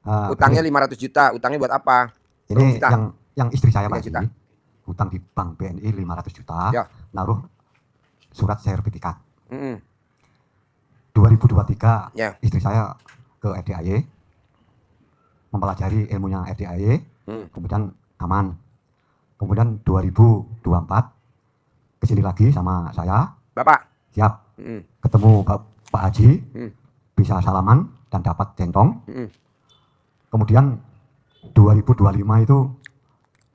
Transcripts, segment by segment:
Utangnya 500 juta, utangnya buat apa? Ini yang istri saya Pak juta. Hutang di bank BNI 500 juta, ya. naruh surat sertifikat. 2023 ya. Istri saya ke RDAY, mempelajari ilmunya RDAY, kemudian aman. Kemudian 2024 kesini lagi sama saya. Bapak? Siap. Ketemu Pak Haji, bisa salaman dan dapat centong. Kemudian 2025 itu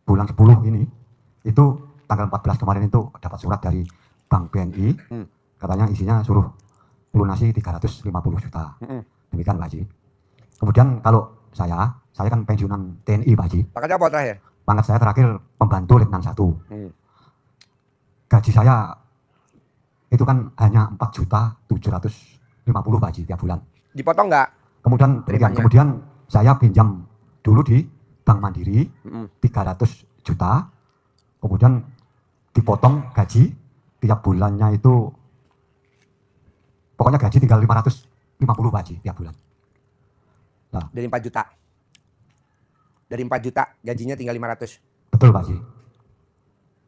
bulan 10 ini, itu tanggal 14 kemarin itu dapat surat dari Bank BNI, katanya isinya suruh lunasi 350 juta. Demikian Pak Haji. Kemudian kalau saya kan pensiunan TNI Pak Haji. Pangkat apa terakhir? Pangkat saya terakhir pembantu Letnan 1. Gaji saya itu kan hanya 4.750 Pak Haji tiap bulan. Dipotong nggak? Kemudian saya pinjam dulu di Bank Mandiri 300 juta, kemudian dipotong gaji tiap bulannya itu, pokoknya gaji tinggal 550 Pak Haji tiap bulan. Nah. Dari 4 juta? Dari 4 juta gajinya tinggal 500? Betul Pak Haji.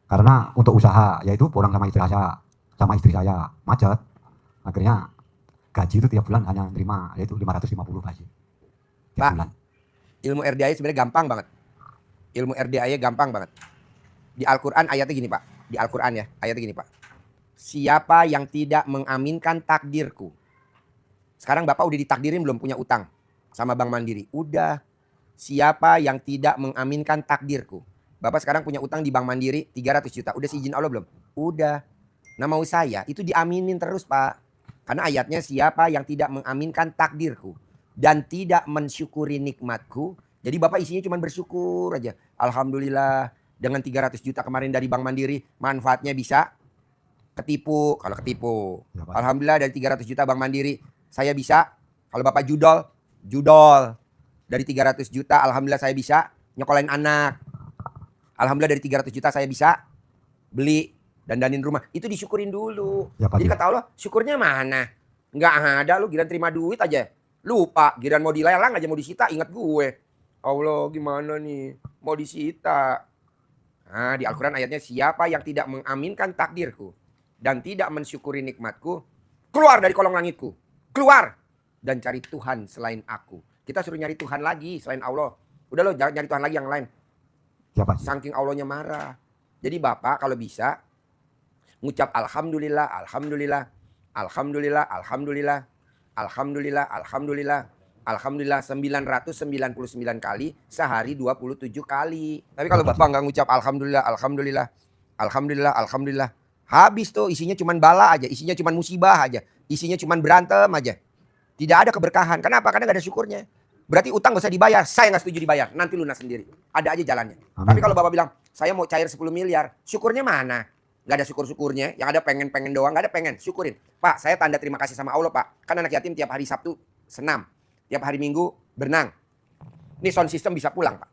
Karena untuk usaha, yaitu pulang sama istri saya macet, akhirnya gaji itu tiap bulan hanya terima yaitu 550 Pak Haji. Tiap bulan. Ilmu RDAY sebenarnya gampang banget. Ilmu RDAY gampang banget. Di Al-Quran ayatnya gini Pak. Di Al-Quran ya, ayatnya gini Pak. Siapa yang tidak mengaminkan takdirku. Sekarang Bapak udah ditakdirin belum punya utang sama Bank Mandiri? Udah. Siapa yang tidak mengaminkan takdirku. Bapak sekarang punya utang di Bank Mandiri 300 juta. Udah seizin Allah belum? Udah. Nah mau saya itu diaminin terus Pak. Karena ayatnya siapa yang tidak mengaminkan takdirku dan tidak mensyukuri nikmatku. Jadi Bapak isinya cuma bersyukur aja. Alhamdulillah dengan 300 juta kemarin dari Bank Mandiri manfaatnya bisa ketipu. Kalau ketipu. Ya, Alhamdulillah dari 300 juta Bank Mandiri saya bisa. Kalau Bapak judol. Dari 300 juta alhamdulillah saya bisa nyekolahin anak. Alhamdulillah dari 300 juta saya bisa beli dandanin rumah. Itu disyukurin dulu. Ya, jadi kata Allah syukurnya mana? Nggak ada lu giliran terima duit aja. Lupa, giliran mau dilelang aja mau disita ingat gue. Allah gimana nih? Mau disita. Nah di Al-Quran ayatnya siapa yang tidak mengaminkan takdirku dan tidak mensyukuri nikmatku, keluar dari kolong langitku. Keluar dan cari Tuhan selain aku. Kita suruh nyari Tuhan lagi selain Allah. Udah lo jangan nyari Tuhan lagi yang lain. Saking Allahnya marah. Jadi Bapak kalau bisa ngucap alhamdulillah, alhamdulillah, alhamdulillah, alhamdulillah, alhamdulillah, alhamdulillah, alhamdulillah 999 kali sehari 27 kali. Tapi kalau Bapak nggak ngucap alhamdulillah, alhamdulillah, alhamdulillah, alhamdulillah, habis tuh isinya cuman bala aja, isinya cuman musibah aja, isinya cuman berantem aja. Tidak ada keberkahan. Kenapa? Karena nggak ada syukurnya. Berarti utang gak usah dibayar. Saya nggak setuju dibayar. Nanti lunas sendiri. Ada aja jalannya. Amin. Tapi kalau Bapak bilang, saya mau cair 10 miliar. Syukurnya mana? Gak ada syukur-syukurnya. Yang ada pengen-pengen doang. Gak ada pengen. Syukurin. Pak, saya tanda terima kasih sama Allah Pak. Kan anak yatim tiap hari Sabtu senam. Tiap hari Minggu berenang. Ini sound system bisa pulang Pak.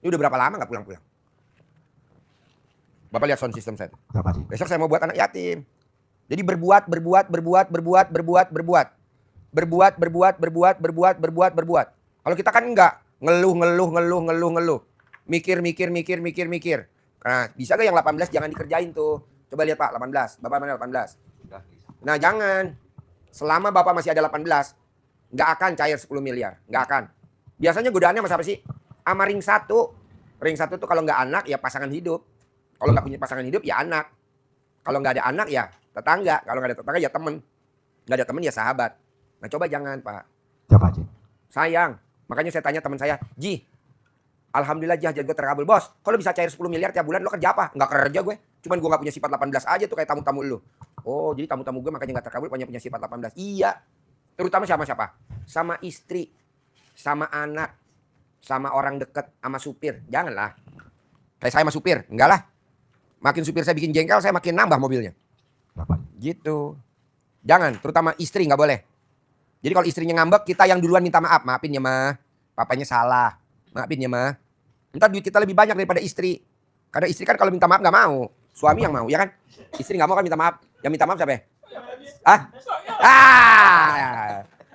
Ini udah berapa lama gak pulang-pulang? Bapak lihat sound system saya. Besok saya mau buat anak yatim. Jadi berbuat. Kalau kita kan enggak ngeluh. Mikir. Nah, bisa gak yang 18 jangan dikerjain tuh. Coba lihat Pak, 18. Bapak mana 18? Nah, jangan. Selama Bapak masih ada 18, enggak akan cair 10 miliar. Enggak akan. Biasanya godaannya sama siapa sih? Sama ring 1. Ring 1 tuh kalau enggak anak ya pasangan hidup. Kalau enggak punya pasangan hidup ya anak. Kalau enggak ada anak ya tetangga. Kalau enggak ada tetangga ya teman. Enggak ada teman ya sahabat. Nah coba jangan Pak. Siapa Haji? Sayang. Makanya saya tanya teman saya. Ji, alhamdulillah hajat gue terkabul. Bos, kalau bisa cair 10 miliar tiap bulan lo kerja apa? Nggak kerja gue. Cuman gue nggak punya sifat 18 aja tuh kayak tamu-tamu lu. Oh jadi tamu-tamu gue makanya nggak terkabul punya sifat 18. Iya. Terutama sama siapa? Sama istri. Sama anak. Sama orang deket. Sama supir. Janganlah. Kayak saya sama supir. Enggak lah. Makin supir saya bikin jengkel saya makin nambah mobilnya. Gitu. Jangan. Terutama istri nggak boleh. Jadi kalau istrinya ngambek, kita yang duluan minta maaf. Maafin ya mah, papanya salah. Maafin ya mah. Ntar duit kita lebih banyak daripada istri. Karena istri kan kalau minta maaf gak mau. Suami yang mau, ya kan? Istri gak mau kan minta maaf. Yang minta maaf siapa ya?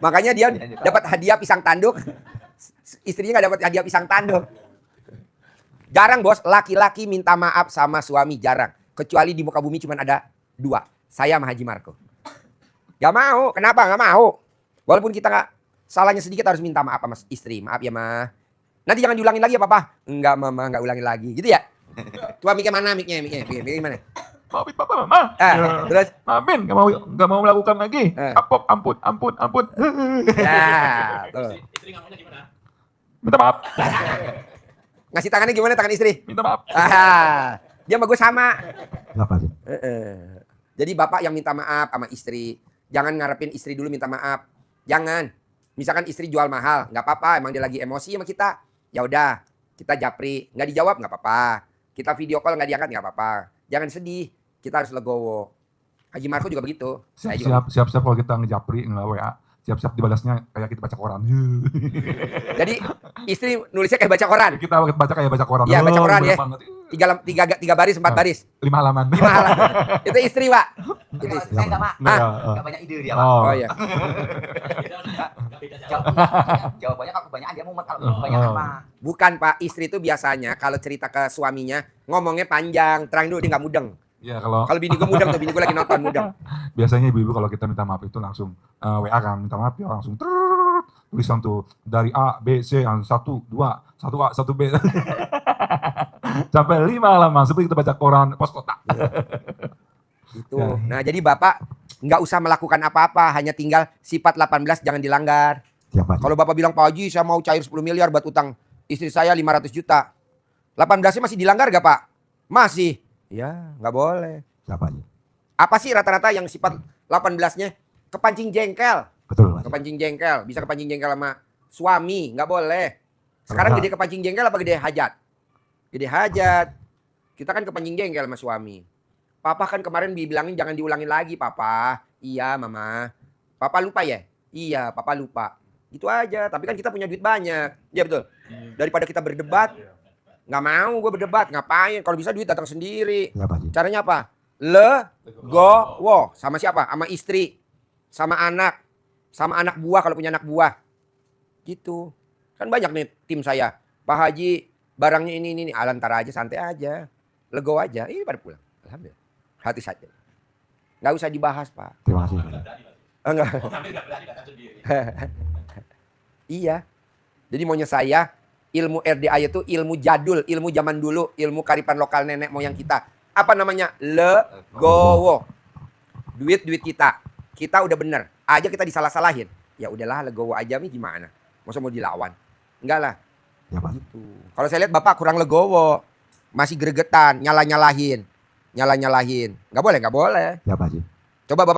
Makanya dia dapat hadiah pisang tanduk. istrinya nggak dapat hadiah pisang tanduk. Jarang bos, laki-laki minta maaf sama suami jarang. Kecuali di muka bumi cuma ada 2. Saya sama Haji Marco. Gak mau, kenapa gak mau? Walaupun kita gak, salahnya sedikit harus minta maaf sama istri. Maaf ya mah. Nanti jangan diulangin lagi ya papa. Enggak mama, gak ulangin lagi. Gitu ya? Coba miknya mana miknya mana? Maafin papa mama. Terus? Maafin, nggak mau melakukan lagi. Ampun. Ya, tuh. Istri ngomongnya gimana? Minta maaf. Ngasih tangannya gimana tangan istri? Minta maaf. Dia sama gue sama. Siap Haji. Jadi bapak yang minta maaf sama istri. Jangan ngarepin istri dulu minta maaf. Jangan. Misalkan istri jual mahal, nggak apa-apa. Emang dia lagi emosi sama kita. Ya udah, kita japri. Nggak dijawab nggak apa-apa. Kita video call nggak diangkat nggak apa-apa. Jangan sedih. Kita harus legowo. Haji Marco juga begitu. Saya juga. Siap kalau kita ngejapri nggak WA. Siap dibalasnya kayak kita baca koran. Jadi istri nulisnya kayak baca koran. Kita baca kayak baca koran. Iya baca koran ya. Banget. 3 baris, 4 baris. 5 halaman. 5 halaman. Itu istri, Pak. Itu Kalau istri. saya enggak, Pak. Enggak banyak ide dia, Pak. Oh iya. Jawabannya kalau kebanyakan dia mumet, kalau kebanyakan Pak. Bukan, Pak. Istri itu biasanya kalau cerita ke suaminya ngomongnya panjang, terang dulu dia nggak mudeng. Iya kalau Kalau bini gue mudeng tuh, bini gue lagi nonton mudeng. biasanya ibu-ibu kalau kita minta maaf itu langsung WA kan minta maaf ya langsung tulisan tuh dari A B C yang 1 2 1 A 1 B sampai 5 halaman seperti kita baca koran pos kotak. Gitu. Nah, jadi Bapak nggak usah melakukan apa-apa, hanya tinggal sifat 18 jangan dilanggar. Siap Haji. Kalau Bapak bilang, Pak Haji saya mau cair 10 miliar buat utang istri saya 500 juta. 18-nya masih dilanggar gak Pak? Masih. Ya, nggak boleh. Siap Haji. Apa sih rata-rata yang sifat 18-nya? Kepancing jengkel. Betul Haji. Kepancing jengkel. Bisa kepancing jengkel sama suami. Nggak boleh. Sekarang Enggak. gede kepancing jengkel apa gede hajat? Gede hajat. Kita kan kepancing jengkel sama suami. Papa kan kemarin dibilangin jangan diulangin lagi Papa. Iya Mama. Papa lupa ya? Iya Papa lupa. Gitu aja. Tapi kan kita punya duit banyak. Iya betul. Daripada kita berdebat. Nggak mau gue berdebat. Ngapain? Kalau bisa duit datang sendiri. Siap Haji. Caranya apa? Legowo. Sama siapa? Sama istri. Sama anak. Sama anak buah kalau punya anak buah. Gitu. Kan banyak nih tim saya. Pak Haji barangnya ini. Lantar aja santai aja. Legowo aja. Ini pada pulang. Alhamdulillah. Hati saja. Nggak usah dibahas Pak. Terima kasih Haji. Enggak. Hampir nggak berani datang sendiri. Iya. Jadi maunya saya ilmu RDA itu ilmu jadul, ilmu zaman dulu, ilmu karipan lokal nenek moyang kita. Apa namanya? Legowo. Duit kita. Kita udah bener. Aja kita disalah-salahin. Ya udahlah legowo aja nih gimana? Masa mau dilawan? Enggak lah. Siap Haji. Gitu. Kalau saya lihat Bapak kurang legowo. Masih gregetan, nyala-nyalahin. Nggak boleh. Siap Haji. Coba Bapak